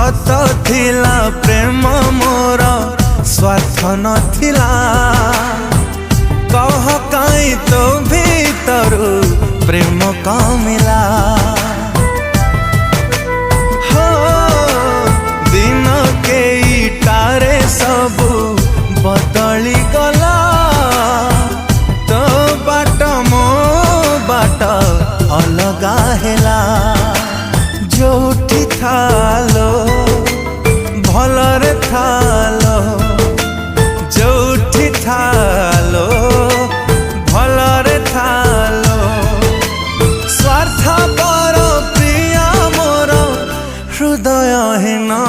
सत थिला प्रेम मोर स्वार्थ नथिला कह काई तो भीतरु प्रेम कमिला हो दिन के इटारे सबू बदली गला तो बाट मो बाट अलगा हेला जोठी थालो भलरे थालो जोठी थालो भलरे थालो स्वार्थ पर प्रिय मोर हृदय हेना।